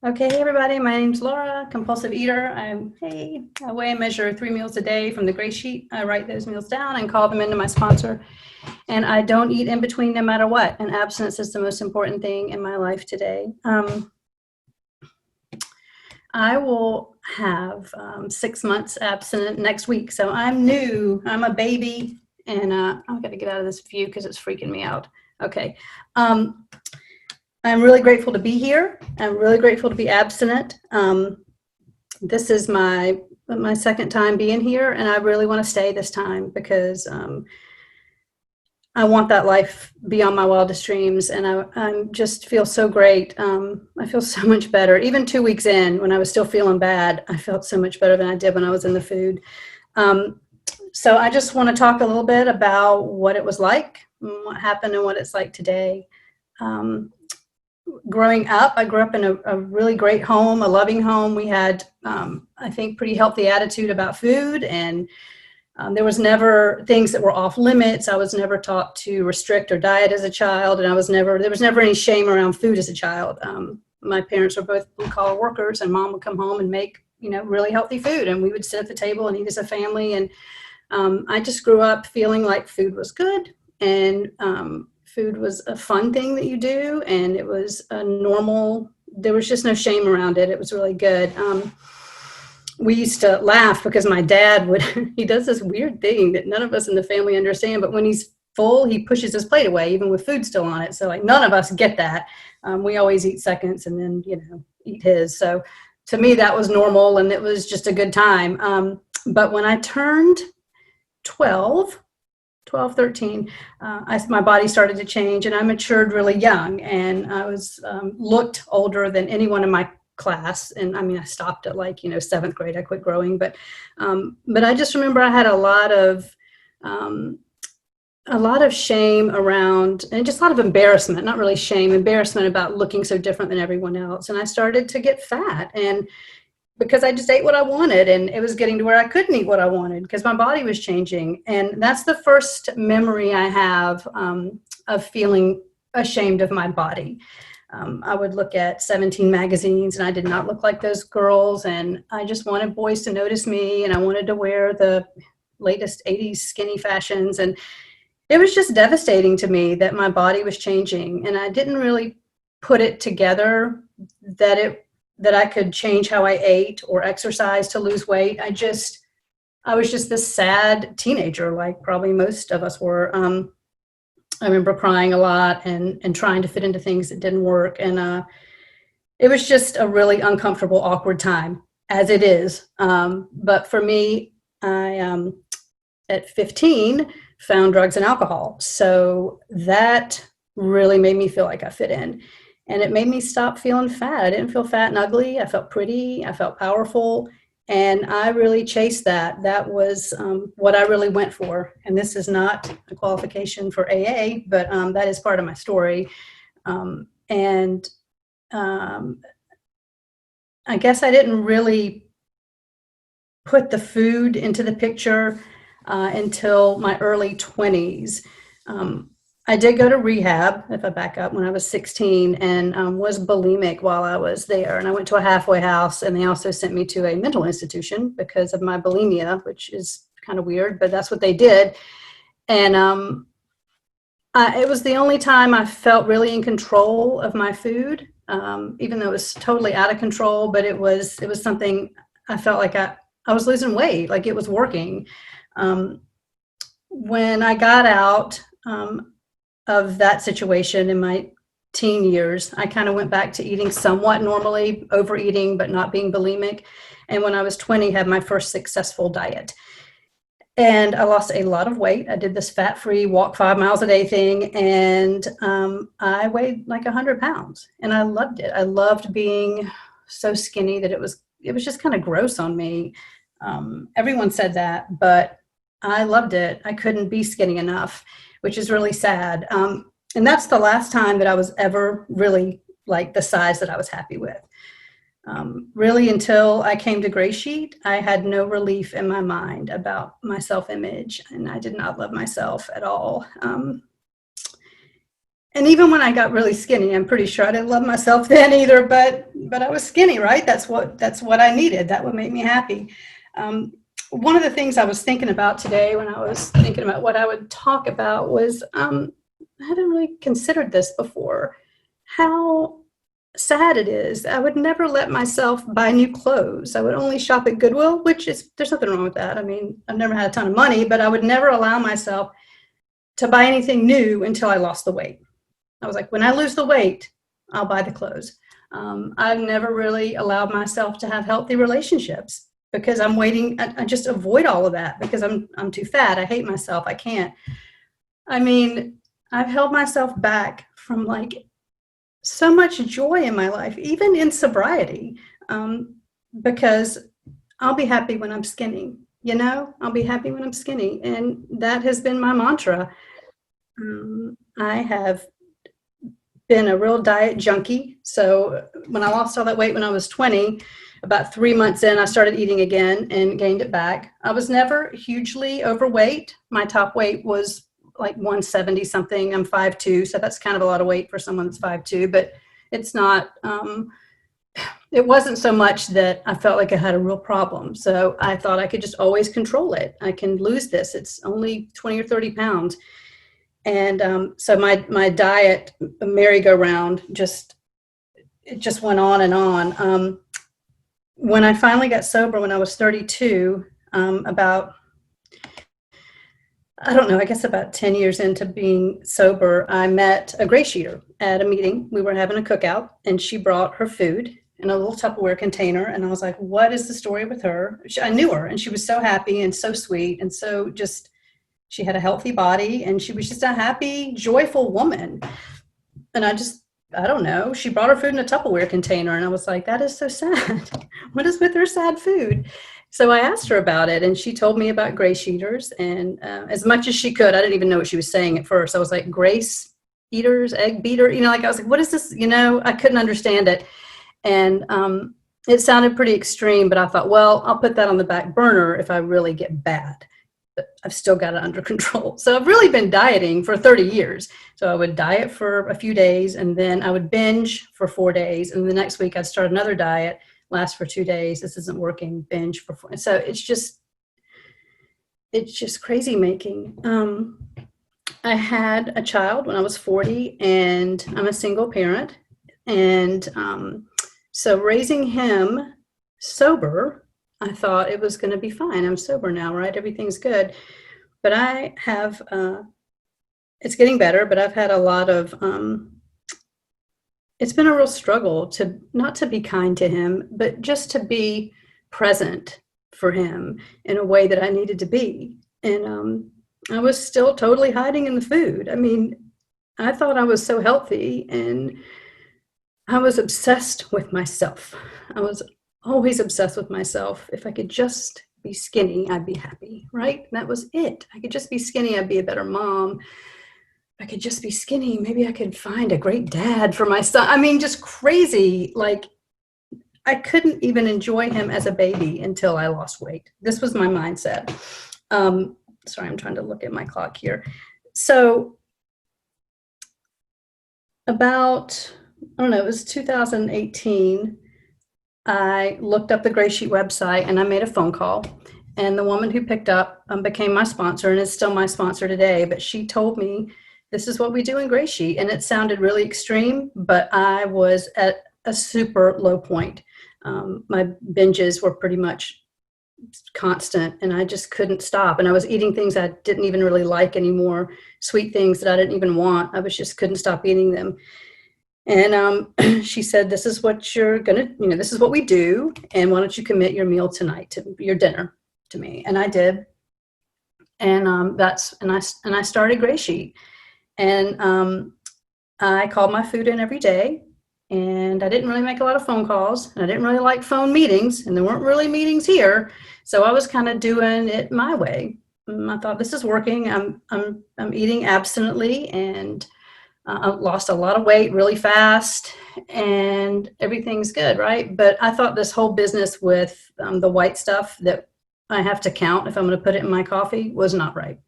Okay, hey everybody, my name's Laura, compulsive eater. I weigh and measure 3 meals a day from the gray sheet. I write those meals down and call them into my sponsor. And I don't eat in between no matter what. And abstinence is the most important thing in my life today. I will have 6 months abstinent next week. So I'm new, I'm a baby, and I've got to get out of this view because it's freaking me out. Okay. I'm really grateful to be here. I'm really grateful to be abstinent. This is my second time being here, and I really want to stay this time because I want that life beyond my wildest dreams, and I just feel so great. I feel so much better. Even 2 weeks in, when I was still feeling bad, I felt so much better than I did when I was in the food. So I just want to talk a little bit about what it was like, what happened, and what it's like today. Growing up, I grew up in a really great home, a loving home. We had, I think, pretty healthy attitude about food, and there was never things that were off limits. I was never taught to restrict or diet as a child, and there was never any shame around food as a child. My parents were both blue-collar workers, and mom would come home and make, really healthy food, and we would sit at the table and eat as a family. And I just grew up feeling like food was good, and food was a fun thing that you do, and it was a normal, there was just no shame around it. It was really good. We used to laugh because my dad he does this weird thing that none of us in the family understand, but when he's full, he pushes his plate away, even with food still on it. So like none of us get that. We always eat seconds and then, eat his. So to me, that was normal, and it was just a good time. But when I turned 12, 13, my body started to change, and I matured really young, and I was looked older than anyone in my class. And I mean, I stopped at 7th grade. I quit growing, but I just remember I had a lot of shame around, and just a lot of embarrassment, not really shame, embarrassment about looking so different than everyone else. And I started to get fat, and because I just ate what I wanted, and it was getting to where I couldn't eat what I wanted because my body was changing. And that's the first memory I have of feeling ashamed of my body. I would look at 17 magazines, and I did not look like those girls, and I just wanted boys to notice me, and I wanted to wear the latest 80s skinny fashions. And it was just devastating to me that my body was changing, and I didn't really put it together that I could change how I ate or exercise to lose weight. I was just this sad teenager, like probably most of us were. I remember crying a lot and trying to fit into things that didn't work. And it was just a really uncomfortable, awkward time, as it is. But for me, I, at 15, found drugs and alcohol. So that really made me feel like I fit in. And it made me stop feeling fat. I didn't feel fat and ugly. I felt pretty. I felt powerful. And I really chased that. That was what I really went for. And this is not a qualification for AA, but that is part of my story. And I guess I didn't really put the food into the picture until my early 20s. I did go to rehab, if I back up, when I was 16, and was bulimic while I was there. And I went to a halfway house, and they also sent me to a mental institution because of my bulimia, which is kind of weird, but that's what they did. And it was the only time I felt really in control of my food, even though it was totally out of control. But it was something I felt like I was losing weight, like it was working. When I got out of that situation in my teen years, I kind of went back to eating somewhat normally, overeating, but not being bulimic. And when I was 20, had my first successful diet. And I lost a lot of weight. I did this fat-free walk 5 miles a day thing, and I weighed like 100 pounds, and I loved it. I loved being so skinny that it was just kind of gross on me. Everyone said that, but I loved it. I couldn't be skinny enough, which is really sad. And that's the last time that I was ever really like the size that I was happy with. Really, until I came to Gray Sheet, I had no relief in my mind about my self-image, and I did not love myself at all. And even when I got really skinny, I'm pretty sure I didn't love myself then either, but I was skinny, right? That's what I needed. That would make me happy. Um, One of the things I was thinking about today when I was thinking about what I would talk about was I hadn't really considered this before. How sad it is. I would never let myself buy new clothes. I would only shop at Goodwill, which is, there's nothing wrong with that. I mean, I've never had a ton of money, but I would never allow myself to buy anything new until I lost the weight. I was like, when I lose the weight, I'll buy the clothes. I've never really allowed myself to have healthy relationships because I'm waiting. I just avoid all of that because I'm too fat. I hate myself. I can't. I mean, I've held myself back from like so much joy in my life, even in sobriety, because I'll be happy when I'm skinny. I'll be happy when I'm skinny. And that has been my mantra. I have been a real diet junkie. So when I lost all that weight when I was 20, about 3 months in, I started eating again and gained it back. I was never hugely overweight. My top weight was like 170 something. I'm 5'2", so that's kind of a lot of weight for someone that's 5'2", but it's not, it wasn't so much that I felt like I had a real problem. So I thought I could just always control it. I can lose this. It's only 20 or 30 pounds. And so my diet merry-go-round just went on and on. When I finally got sober when I was 32, about, I don't know, I guess about 10 years into being sober, I met a GreySheeter at a meeting. We were having a cookout, and she brought her food in a little Tupperware container. And I was like, what is the story with her? I knew her, and she was so happy and so sweet and so just, she had a healthy body, and she was just a happy, joyful woman. And I don't know, she brought her food in a Tupperware container, and I was like, that is so sad. What is with her sad food? So I asked her about it, and she told me about GreySheeters, and as much as she could, I didn't even know what she was saying at first. I was like, Grace Eaters, egg beater, like I was like, what is this? I couldn't understand it. And it sounded pretty extreme, but I thought, well, I'll put that on the back burner if I really get bad. I've still got it under control. So I've really been dieting for 30 years. So I would diet for a few days, and then I would binge for 4 days. And the next week I'd start another diet, last for 2 days. This isn't working, binge for 4. So it's just crazy making. I had a child when I was 40, and I'm a single parent. And so raising him sober, I thought it was going to be fine. I'm sober now, right? Everything's good. But I have, it's getting better, but I've had a lot of, it's been a real struggle not to be kind to him, but just to be present for him in a way that I needed to be. And I was still totally hiding in the food. I mean, I thought I was so healthy, and I was obsessed with myself. I was always obsessed with myself. If I could just be skinny, I'd be happy, right? That was it. I could just be skinny, I'd be a better mom. If I could just be skinny, maybe I could find a great dad for my son. I mean, just crazy. Like, I couldn't even enjoy him as a baby until I lost weight. This was my mindset. Sorry, I'm trying to look at my clock here. So about, I don't know, it was 2018, I looked up the Grey Sheet website, and I made a phone call, and the woman who picked up became my sponsor and is still my sponsor today. But she told me, this is what we do in Grey Sheet. And it sounded really extreme, but I was at a super low point. My binges were pretty much constant, and I just couldn't stop. And I was eating things I didn't even really like anymore, sweet things that I didn't even want. I couldn't stop eating them. And she said, this is what you're going to, this is what we do. And why don't you commit your meal tonight to your dinner to me? And I did. And I started Grey Sheet. And I called my food in every day. And I didn't really make a lot of phone calls. And I didn't really like phone meetings. And there weren't really meetings here. So I was kind of doing it my way. And I thought, this is working. I'm eating abstinently, and I lost a lot of weight really fast, and everything's good, right? But I thought this whole business with the white stuff that I have to count if I'm going to put it in my coffee was not right.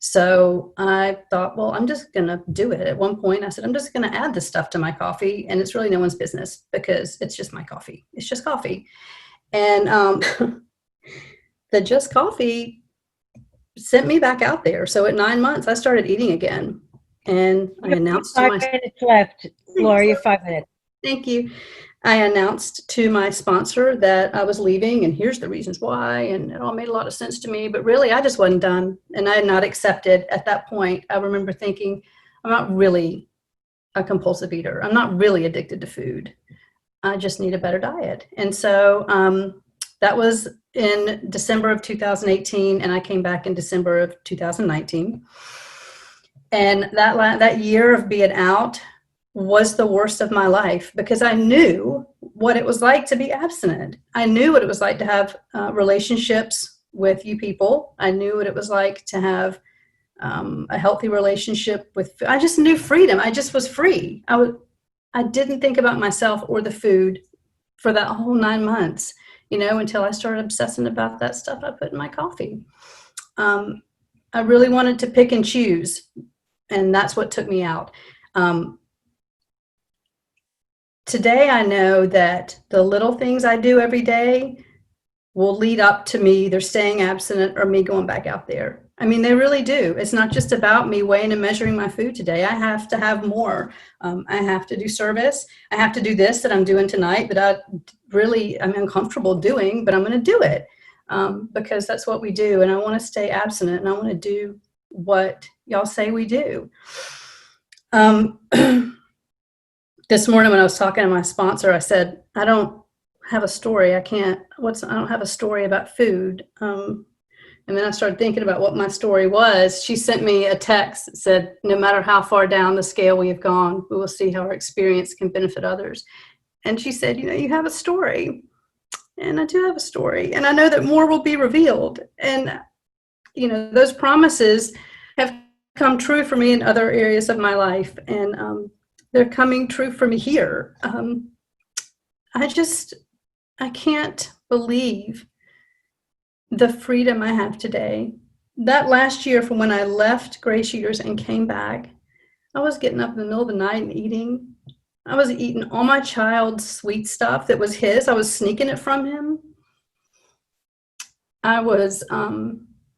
So I thought, well, I'm just going to do it. At one point, I said, I'm just going to add this stuff to my coffee, and it's really no one's business because it's just my coffee. It's just coffee. And the Just Coffee sent me back out there. So at 9 months, I started eating again. And I announced to 5 minutes left, Laura. You're 5 minutes. Thank you. I announced to my sponsor that I was leaving, and here's the reasons why, and it all made a lot of sense to me, but really I just wasn't done, and I had not accepted at that point. I remember thinking, I'm not really a compulsive eater. I'm not really addicted to food. I just need a better diet. And so that was in December of 2018, and I came back in December of 2019. And that year of being out was the worst of my life because I knew what it was like to be abstinent. I knew what it was like to have relationships with you people. I knew what it was like to have a healthy relationship with, I just knew freedom. I just was free. I didn't think about myself or the food for that whole 9 months, until I started obsessing about that stuff I put in my coffee. I really wanted to pick and choose, and that's what took me out. Today, I know that the little things I do every day will lead up to me either staying abstinent or me going back out there. I mean, they really do. It's not just about me weighing and measuring my food today. I have to have more. I have to do service. I have to do this that I'm doing tonight that I'm uncomfortable doing, but I'm going to do it because that's what we do. And I want to stay abstinent, and I want to do what y'all say we do. This morning when I was talking to my sponsor, I said, I don't have a story. I don't have a story about food. And then I started thinking about what my story was. She sent me a text that said, no matter how far down the scale we have gone, we will see how our experience can benefit others. And she said, you have a story. And I do have a story. And I know that more will be revealed. And, those promises have come true for me in other areas of my life. And they're coming true for me here. I can't believe the freedom I have today. That last year from when I left GreySheeters and came back, I was getting up in the middle of the night and eating. I was eating all my child's sweet stuff that was his. I was sneaking it from him. I was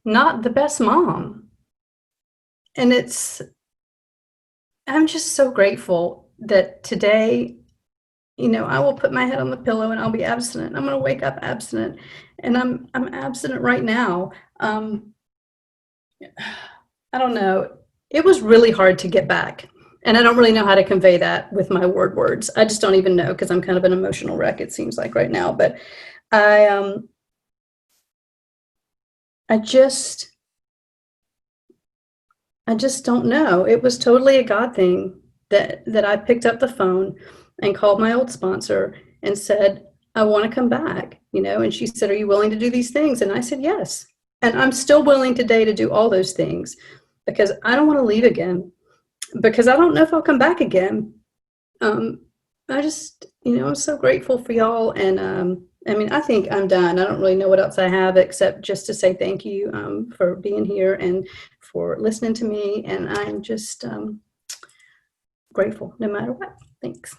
not the best mom. And I'm just so grateful that today, I will put my head on the pillow and I'll be abstinent. I'm going to wake up abstinent, and I'm abstinent right now. I don't know. It was really hard to get back, and I don't really know how to convey that with my words. I just don't even know because I'm kind of an emotional wreck, it seems like right now. But I just don't know. It was totally a God thing that I picked up the phone and called my old sponsor and said, I want to come back, and she said, are you willing to do these things? And I said, yes. And I'm still willing today to do all those things because I don't want to leave again, because I don't know if I'll come back again. I just, I'm so grateful for y'all. And I think I'm done. I don't really know what else I have except just to say thank you for being here and for listening to me. And I'm just grateful no matter what. Thanks.